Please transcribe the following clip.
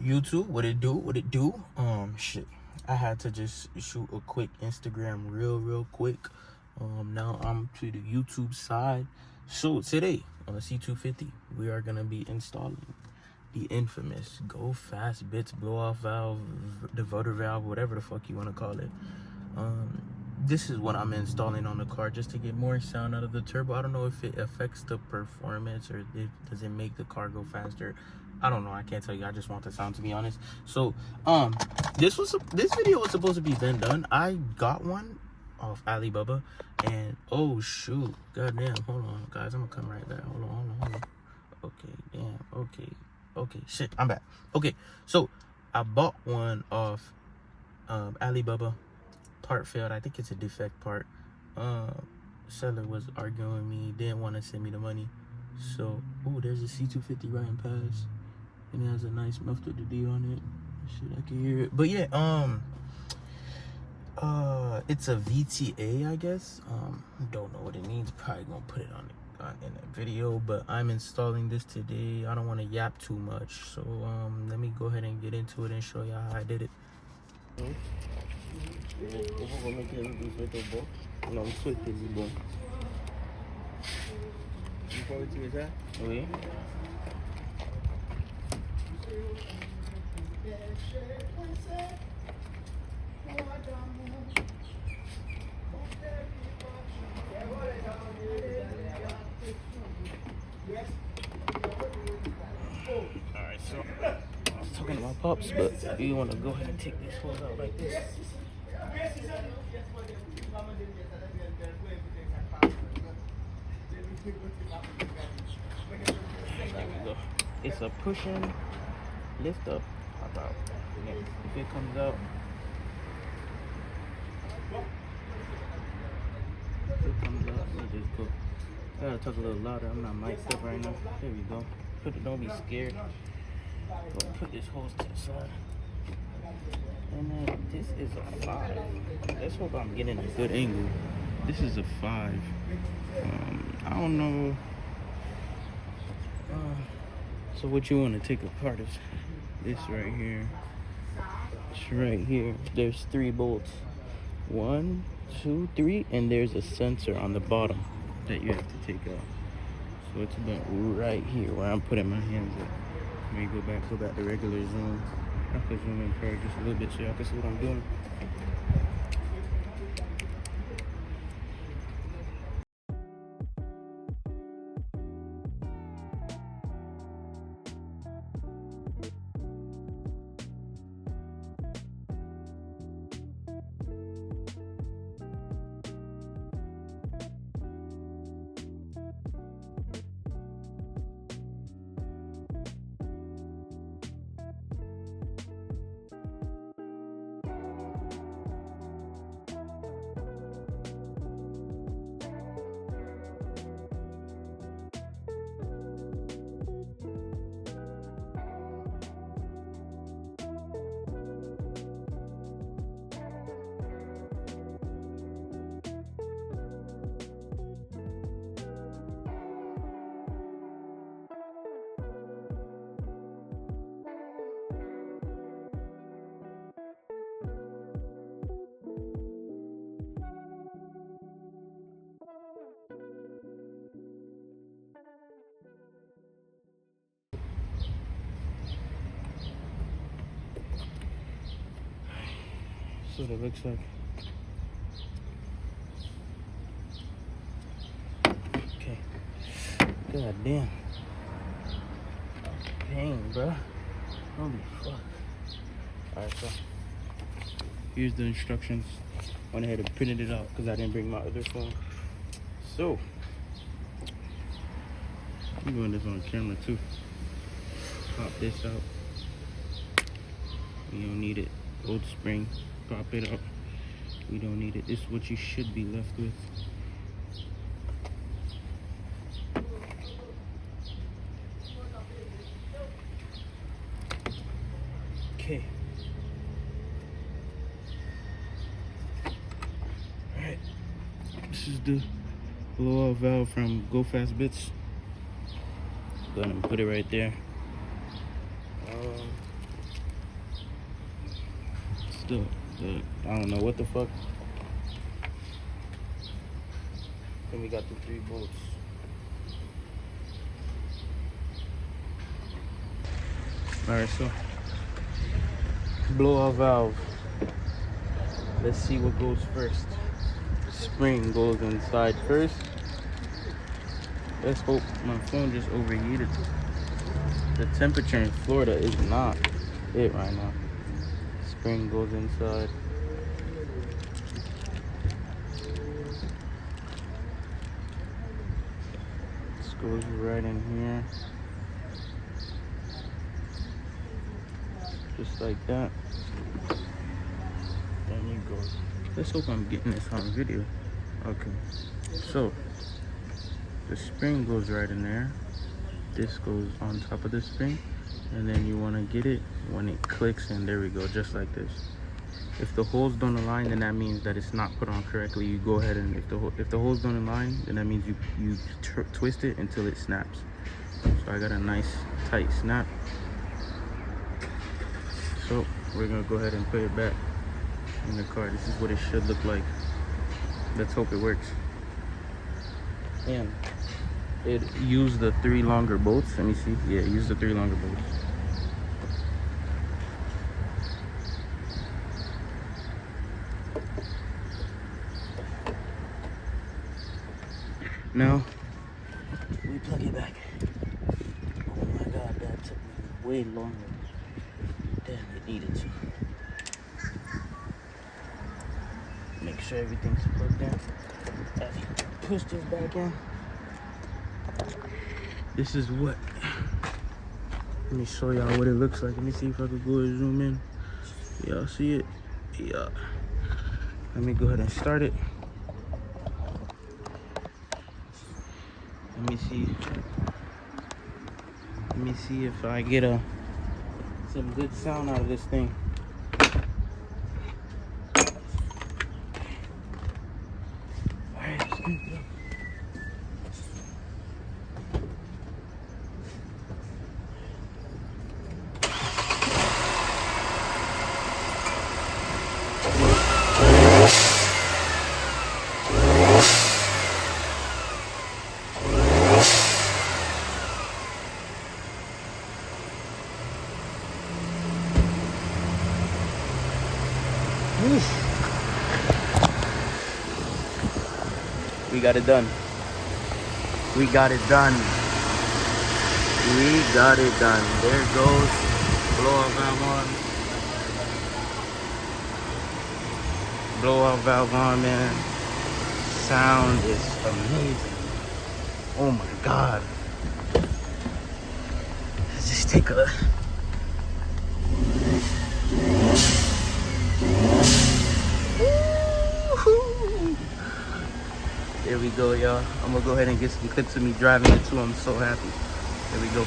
YouTube, what it do? Shit. I had to just shoot a quick Instagram real quick. Now I'm to the YouTube side. So today on the C250, we are gonna be installing the infamous Go Fast Bits blow off valve, diverter valve, whatever the fuck you wanna call it. This is what I'm installing on the car just to get more sound out of the turbo. I don't know if it affects the performance or does it make the car go faster. I don't know. I can't tell you. I just want the sound, to be honest. So, this video was supposed to be then done. I got one off Alibaba, and oh shoot, goddamn. Hold on, guys. I'm gonna come right there. Hold on. Okay, damn. Okay. Shit, I'm back. Okay, so I bought one off Alibaba. Part failed. I think it's a defect part. Seller was arguing with me, didn't want to send me the money. So, oh, there's a C250 riding past, and it has a nice muffler D on it. Shit, I can hear it. But yeah, it's a VTA, I guess. Don't know what it means. Probably gonna put it on in a video. But I'm installing this today. I don't want to yap too much, so let me go ahead and get into it and show y'all how I did it. Non, souhaitez du bon. Vous pouvez retirer ça? Oui. Alright, so I was talking to my pops, but you want to go ahead and take this hose out like this. There we go. It's a push in, lift up, pop out. If it comes out, let me just go. I gotta talk a little louder. I'm not mic'd up right now. There we go. Don't be scared. Go put this hose to the side. And then this is a 5. Let's hope I'm getting a good angle. This is a 5. I don't know. So what you want to take apart is this right here. It's right here. There's 3 bolts. 1, 2, 3, and there's a sensor on the bottom that you have to take out. So it's about right here where I'm putting my hands at. Let me go back to regular zoom. I can zoom in for just a little bit so y'all can see what I'm doing. So it looks like. Okay. God damn. Pain, bro. Holy fuck. Alright, so here's the instructions. Went ahead and printed it out because I didn't bring my other phone. So I'm doing this on camera too. Pop this out. You don't need it. Old spring. Pop it up. We don't need it. This is what you should be left with. Okay. Alright. This is the blow off valve from Go Fast Bits. Go ahead and put it right there. I don't know what the fuck. Then we got the 3 bolts. Alright, so blow off valve. Let's see what goes first. Spring goes inside first. Let's hope my phone just overheated. The temperature in Florida is not it right now. Spring goes inside. This goes right in here. Just like that. There you go. Let's hope I'm getting this on video. Okay. So, the spring goes right in there. This goes on top of the spring. And then you want to get it when it clicks, and there we go, just like this. If the holes don't align, then that means that it's not put on correctly. You go ahead and if the holes don't align, then that means you twist it until it snaps. So I got a nice tight snap. So we're gonna go ahead and put it back in the car. This is what it should look like. Let's hope it works. And it used the 3 longer bolts. Let me see. Yeah, use the 3 longer bolts. Now we plug it back. Oh my god, that took me way longer than it needed to. Make sure everything's plugged in. As you push this back in, this is what. Let me show y'all what it looks like. Let me see if I could go and zoom in. Y'all see it? Yeah. Let me go ahead and start it. Let me see if I get some good sound out of this thing. Alright, let's go. We got it done. We got it done. We got it done. There it goes. Blow off valve on. Blow off valve on, man. Sound is amazing. Oh my god. Let's just take a There we go, y'all. I'm gonna go ahead and get some clips of me driving it too. I'm so happy. There we go.